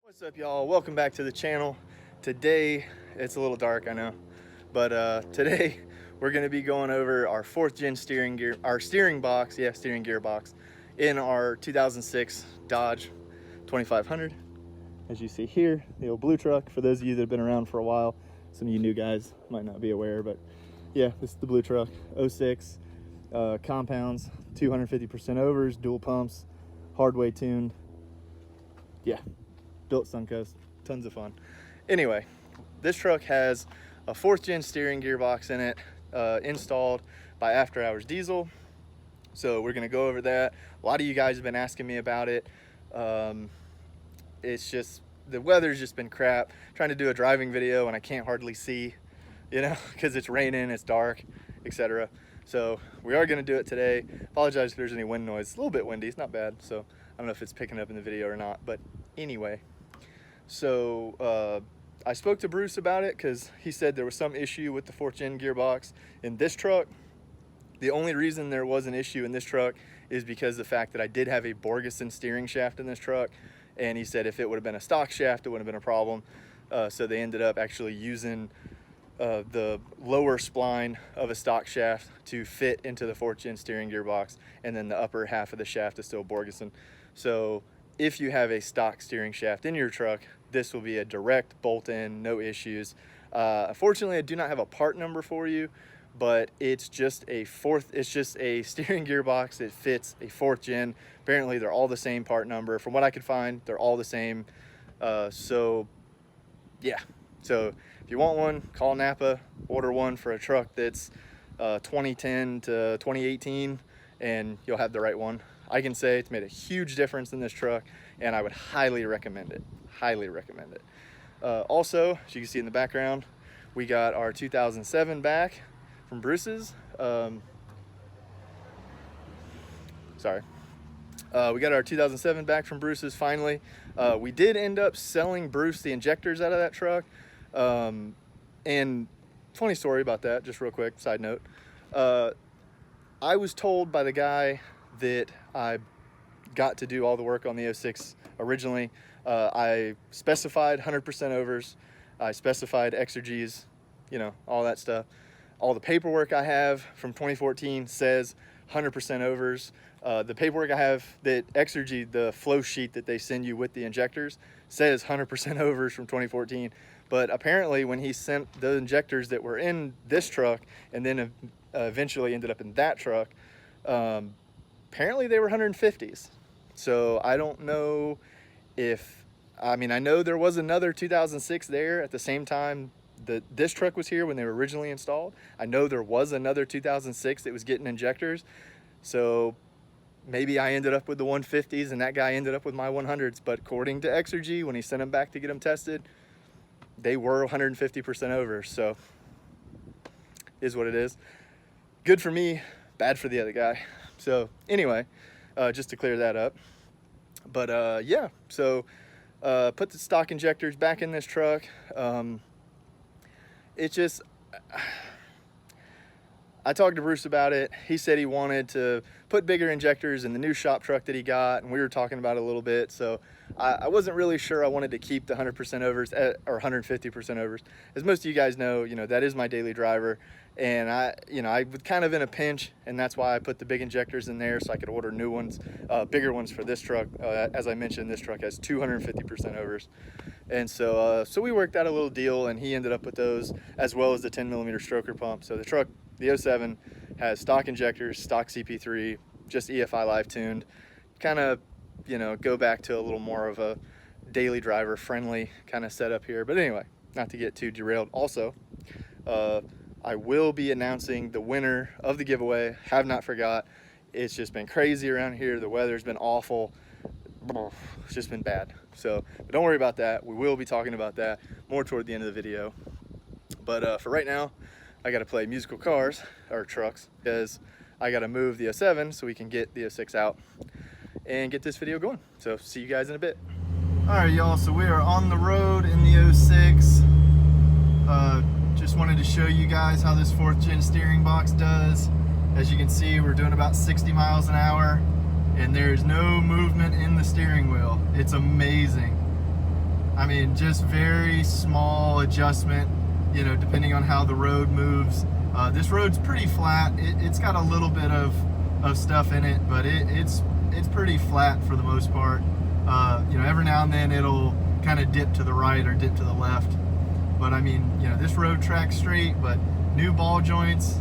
What's up, y'all? Welcome back to the channel. Today, it's a little dark, I know, but today we're going to be going over our 4th gen steering gearbox in our 2006 Dodge 2500. As you see here, the old blue truck. For those of you that have been around for a while, some of you new guys might not be aware, but yeah, this is the blue truck. 06 compounds, 250% overs, dual pumps, hardway tuned. Yeah, built Suncoast, tons of fun. Anyway, this truck has a 4th gen steering gearbox in it, installed by After Hours Diesel. So we're gonna go over that. A lot of you guys have been asking me about it. It's just, the weather's just been crap. Trying to do a driving video and I can't hardly see, you know, because it's raining, it's dark, etc. So we are gonna do it today. Apologize if there's any wind noise. It's a little bit windy, it's not bad. So I don't know if it's picking up in the video or not, but anyway. So I spoke to Bruce about it because he said there was some issue with the 4th gen gearbox in this truck. The only reason there was an issue in this truck is because the fact that I did have a Borgeson steering shaft in this truck, and he said if it would have been a stock shaft, it wouldn't have been a problem. So they ended up actually using the lower spline of a stock shaft to fit into the 4th gen steering gearbox, and then the upper half of the shaft is still Borgeson. So if you have a stock steering shaft in your truck, this will be a direct bolt-in, no issues. Unfortunately, I do not have a part number for you, but it's just a steering gearbox. It fits a 4th gen. Apparently, they're all the same part number. From what I could find, they're all the same. So yeah. So if you want one, call Napa, order one for a truck that's 2010 to 2018, and you'll have the right one. I can say it's made a huge difference in this truck, and I would highly recommend it. Highly recommend it. Also, as you can see in the background, we got our 2007 back from Bruce's. Sorry. We got our 2007 back from Bruce's finally. We did end up selling Bruce the injectors out of that truck. And funny story about that, just real quick, side note. I was told by the guy that I got to do all the work on the 06 originally. I specified 100% overs. I specified exergies, you know, all that stuff. All the paperwork I have from 2014 says 100% overs. The paperwork I have that exergy, the flow sheet that they send you with the injectors, says 100% overs from 2014. But apparently when he sent the injectors that were in this truck and then eventually ended up in that truck, apparently they were 150s. So I don't know if, I mean, I know there was another 2006 there at the same time that this truck was here when they were originally installed. I know there was another 2006 that was getting injectors. So maybe I ended up with the 150s and that guy ended up with my 100s. But according to Exergy, when he sent them back to get them tested, they were 150% over. So is what it is. Good for me, bad for the other guy. So anyway, just to clear that up. But yeah, so put the stock injectors back in this truck. It just, I talked to Bruce about it. He said he wanted to put bigger injectors in the new shop truck that he got, and we were talking about it a little bit. So I wasn't really sure I wanted to keep the 100% overs or 150% overs. As most of you guys know, that is my daily driver, and I was kind of in a pinch, and that's why I put the big injectors in there so I could order new ones, bigger ones for this truck. As I mentioned, this truck has 250% overs. And so we worked out a little deal, and he ended up with those as well as the 10mm stroker pump. So the truck, the 07, has stock injectors, stock CP3, just EFI live tuned. Kind of, go back to a little more of a daily driver friendly kind of setup here. But anyway, not to get too derailed. Also, I will be announcing the winner of the giveaway. Have not forgot. It's just been crazy around here. The weather's been awful. It's just been bad. So but don't worry about that. We will be talking about that more toward the end of the video. But for right now, I got to play musical cars or trucks because I got to move the 07 so we can get the 06 out and get this video going. So see you guys in a bit. All right, y'all. So we are on the road in the 06. Just wanted to show you guys how this 4th gen steering box does. As you can see, we're doing about 60 miles an hour and there's no movement in the steering wheel. It's amazing. I mean, just very small adjustment, you know, depending on how the road moves. This road's pretty flat. It's got a little bit of stuff in it, but it's pretty flat for the most part. You know, every now and then it'll kind of dip to the right or dip to the left. But I mean, you know, this road tracks straight, but new ball joints,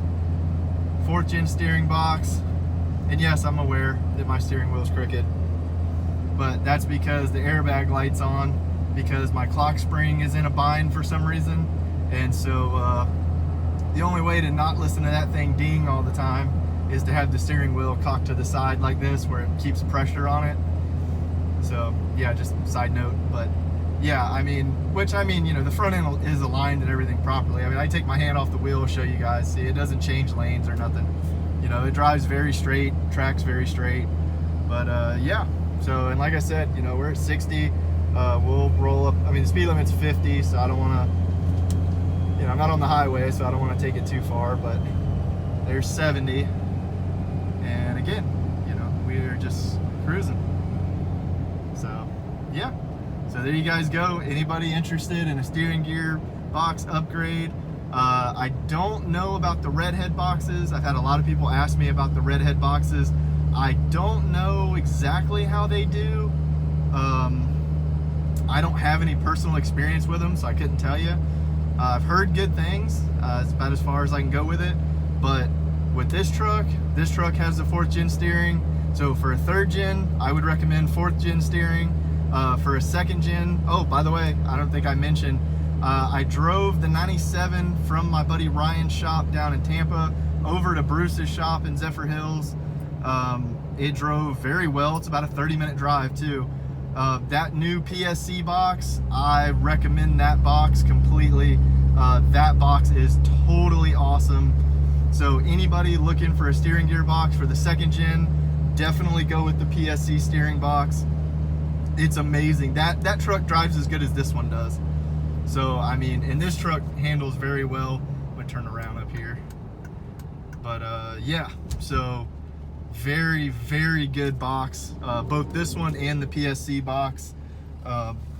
4th gen steering box. And yes, I'm aware that my steering wheel's crooked, but that's because the airbag light's on, because my clock spring is in a bind for some reason. And so the only way to not listen to that thing ding all the time is to have the steering wheel cocked to the side like this, where it keeps pressure on it. So yeah, just side note. But yeah, I mean, you know, the front end is aligned and everything properly. I mean, I take my hand off the wheel, show you guys. See, it doesn't change lanes or nothing. You know, it drives very straight, tracks very straight. But yeah, so, and like I said, you know, we're at 60. We'll roll up. I mean, the speed limit's 50, so I don't want to, you know, I'm not on the highway, so I don't want to take it too far, but there's 70. And again, you know, we're just cruising. So yeah, so there you guys go. Anybody interested in a steering gear box upgrade? I don't know about the redhead boxes. I've had a lot of people ask me about the redhead boxes. I don't know exactly how they do. I don't have any personal experience with them, so I couldn't tell you. I've heard good things. It's about as far as I can go with it. But with this truck has the 4th gen steering. So for a 3rd gen, I would recommend 4th gen steering. For a 2nd gen, oh, by the way, I don't think I mentioned, I drove the 97 from my buddy Ryan's shop down in Tampa over to Bruce's shop in Zephyr Hills. It drove very well. It's about a 30-minute drive too. That new PSC box, I recommend that box completely. That box is totally awesome. So anybody looking for a steering gear box for the 2nd gen, definitely go with the PSC steering box. It's amazing. That truck drives as good as this one does. So, I mean, and this truck handles very well. I'm gonna turn around up here. But yeah, so very, very good box. Both this one and the PSC box.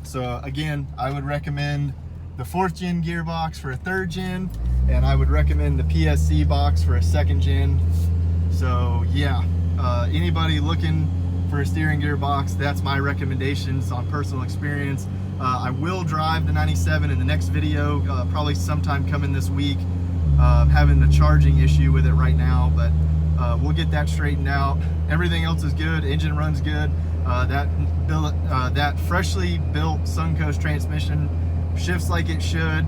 So again, I would recommend the 4th gen gearbox for a 3rd gen, and I would recommend the PSC box for a 2nd gen. So yeah, anybody looking for a steering gear box, that's my recommendations on personal experience. I will drive the 97 in the next video, probably sometime coming this week. I'm having a charging issue with it right now, but we'll get that straightened out. Everything else is good. Engine runs good. That freshly built Suncoast transmission shifts like it should.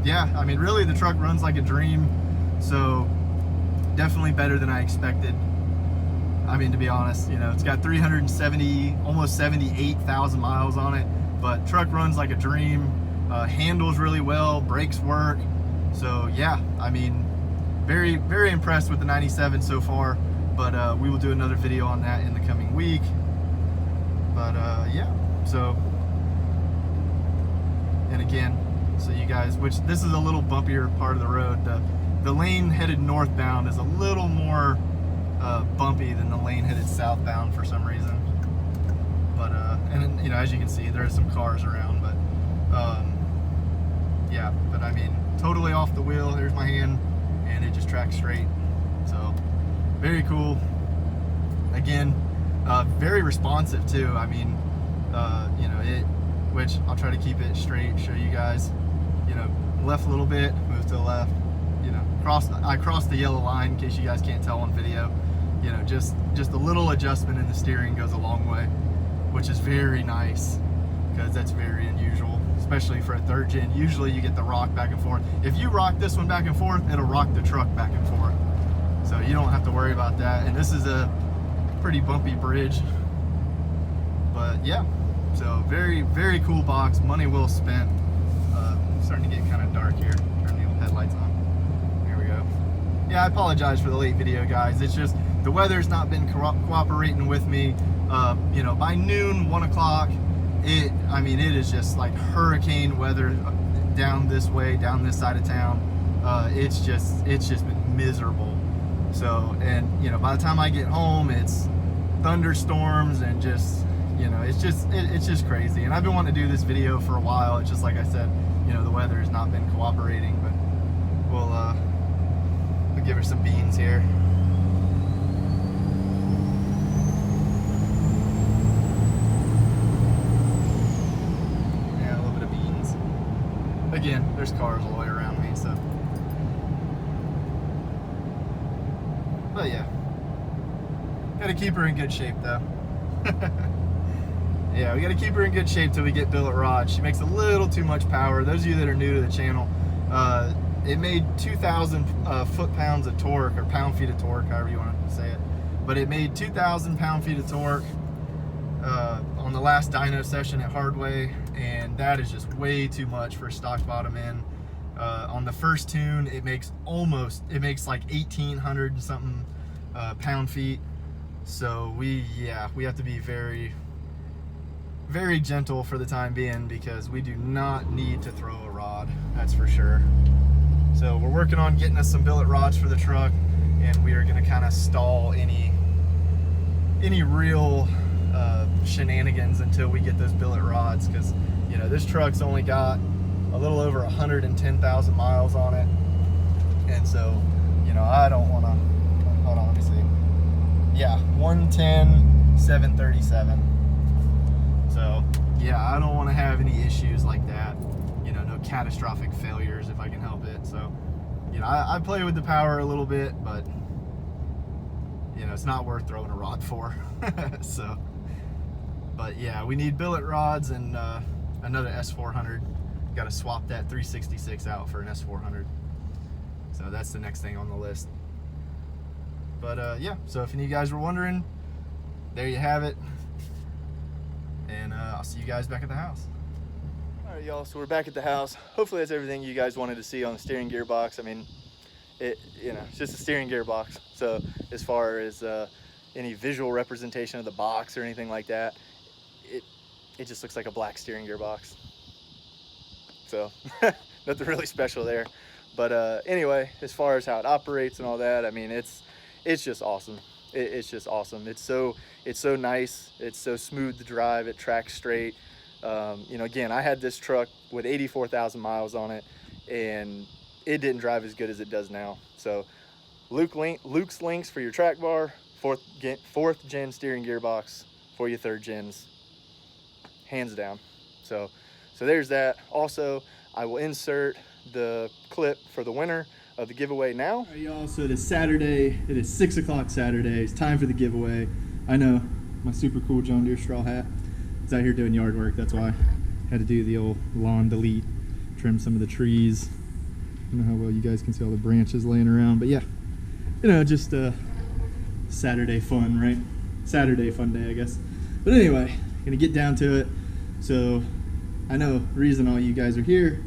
Yeah, I mean, really the truck runs like a dream. So definitely better than I expected. I mean, to be honest, you know, it's got 370, almost 78,000 miles on it, but truck runs like a dream, handles really well, brakes work. So yeah, I mean, very, very impressed with the 97 so far, but we will do another video on that in the coming week. But yeah, so, and again, so you guys, which this is a little bumpier part of the road. The lane headed northbound is a little more bumpy than the lane headed southbound for some reason. But and you know, as you can see, there are some cars around, but yeah, but I mean, totally off the wheel. There's my hand, and it just tracks straight. So very cool. Again, very responsive too. I mean, you know, which I'll try to keep it straight, show you guys, you know, left a little bit, move to the left, you know, I crossed the yellow line in case you guys can't tell on video. You know, just a little adjustment in the steering goes a long way, which is very nice, because that's very unusual, especially for a 3rd gen. Usually you get the rock back and forth. If you rock this one back and forth, it'll rock the truck back and forth. So you don't have to worry about that. And this is a pretty bumpy bridge. But yeah, so very, very cool box. Money well spent. Starting to get kind of dark here. Turn the old headlights on. There we go. Yeah, I apologize for the late video, guys. It's just the weather's not been cooperating with me. You know, by noon, 1 o'clock, I mean, it is just like hurricane weather down this way, down this side of town. It's just been miserable. So, and you know, by the time I get home, it's thunderstorms and just you know, it's just crazy. And I've been wanting to do this video for a while. It's just like I said, you know, the weather has not been cooperating, but we'll give her some beans here. Yeah, a little bit of beans. Again, there's cars all the way around me, so. But yeah, gotta keep her in good shape though. Yeah, we gotta keep her in good shape till we get billet rod. She makes a little too much power. Those of you that are new to the channel, it made 2,000 foot-pounds of torque, or pound-feet of torque, however you want to say it. But it made 2,000 pound-feet of torque on the last dyno session at Hardway, and that is just way too much for a stock bottom end. On the first tune, it makes like 1,800 and something pound-feet. So we have to be very, very gentle for the time being, because we do not need to throw a rod, that's for sure. So we're working on getting us some billet rods for the truck, and we are going to kind of stall any real shenanigans until we get those billet rods, because you know, this truck's only got a little over 110,000 miles on it, and so, you know, I don't want to, hold on, let me see. Yeah, 110,737. So yeah, I don't want to have any issues like that, you know, no catastrophic failures if I can help it. So, you know, I play with the power a little bit, but you know, it's not worth throwing a rod for. So, but yeah, we need billet rods and another S400. Got to swap that 366 out for an S400. So that's the next thing on the list. But yeah, so if any of you guys were wondering, there you have it. And I'll see you guys back at the house. All right, y'all, so we're back at the house. Hopefully that's everything you guys wanted to see on the steering gearbox. I mean, you know, it's just a steering gearbox. So as far as any visual representation of the box or anything like that, it just looks like a black steering gearbox. So nothing really special there. But anyway, as far as how it operates and all that, I mean, it's just awesome. It's just awesome. It's so nice. It's so smooth to drive. It tracks straight. You know, again, I had this truck with 84,000 miles on it, and it didn't drive as good as it does now. So Luke's links for your track bar, fourth gen steering gearbox for your third gens, hands down. So there's that. Also, I will insert the clip for the winner of the giveaway now. All right, y'all, so it is Saturday. It is 6 o'clock Saturday. It's time for the giveaway. I know, my super cool John Deere straw hat is out here doing yard work. That's why I had to do the old lawn delete, trim some of the trees. I don't know how well you guys can see all the branches laying around, but yeah, you know, just Saturday fun, right? Saturday fun day, I guess. But anyway, gonna get down to it. So I know the reason all you guys are here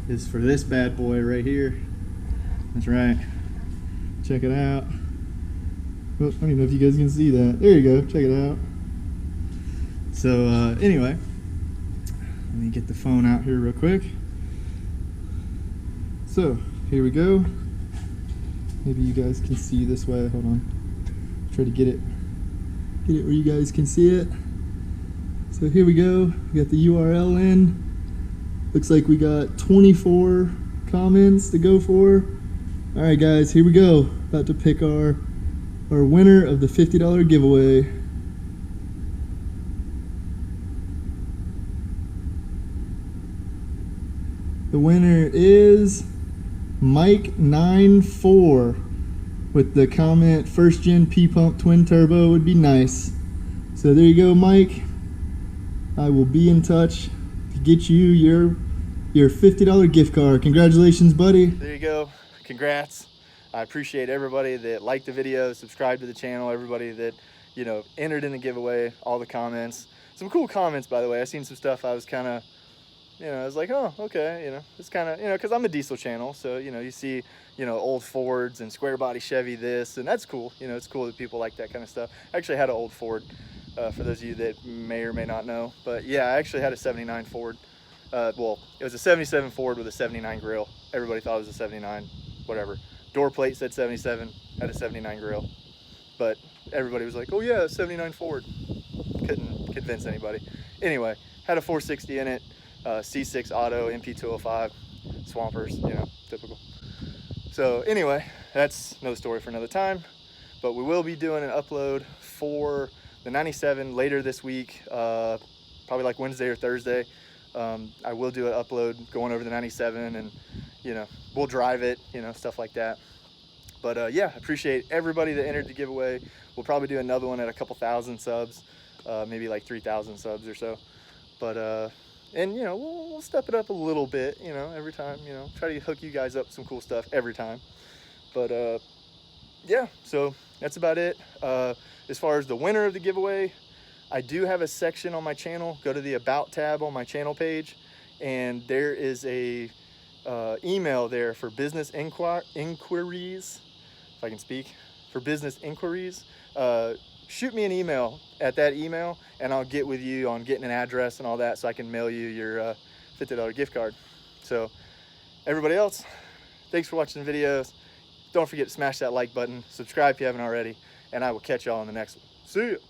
is for this bad boy right here. That's right. Check it out. Oh, I don't even know if you guys can see that. There you go. Check it out. So anyway, let me get the phone out here real quick. So here we go. Maybe you guys can see this way. Hold on. Try to get it where you guys can see it. So here we go. We got the URL in. Looks like we got 24 comments to go for. All right, guys, here we go. About to pick our winner of the $50 giveaway. The winner is Mike94 with the comment, first gen P-Pump twin turbo would be nice. So there you go, Mike. I will be in touch to get you your $50 gift card. Congratulations, buddy. There you go. Congrats. I appreciate everybody that liked the video, subscribed to the channel, everybody that, you know, entered in the giveaway, all the comments. Some cool comments, by the way. I seen some stuff I was kind of, you know, I was like, oh, okay, you know, it's kind of, you know, because I'm a diesel channel, so, you know, you see, you know, old Fords and square body Chevy this, and that's cool. You know, it's cool that people like that kind of stuff. I actually had an old Ford, for those of you that may or may not know. But yeah, I actually had a 79 Ford. Well, it was a 77 Ford with a 79 grill. Everybody thought it was a 79, whatever. Door plate said 77, had a 79 grill. But everybody was like, oh yeah, 79 Ford. convince anybody. Anyway, had a 460 in it, C6 auto, MP205, Swampers, you know, typical. So anyway, that's another story for another time, but we will be doing an upload for the 97 later this week, probably like Wednesday or Thursday. I will do an upload going over the 97, and you know, we'll drive it, you know, stuff like that. But yeah, appreciate everybody that entered the giveaway. We'll probably do another one at a couple thousand subs, maybe like 3,000 subs or so. But and you know, we'll step it up a little bit, you know, every time, you know, try to hook you guys up with some cool stuff every time. But yeah, so that's about it. As far as the winner of the giveaway, I do have a section on my channel. Go to the About tab on my channel page, and there is a email there for business inquiries, if I can speak, for business inquiries. Shoot me an email at that email, and I'll get with you on getting an address and all that, so I can mail you your $50 gift card. So everybody else, thanks for watching the videos. Don't forget to smash that like button, subscribe if you haven't already, and I will catch y'all in the next one. See ya.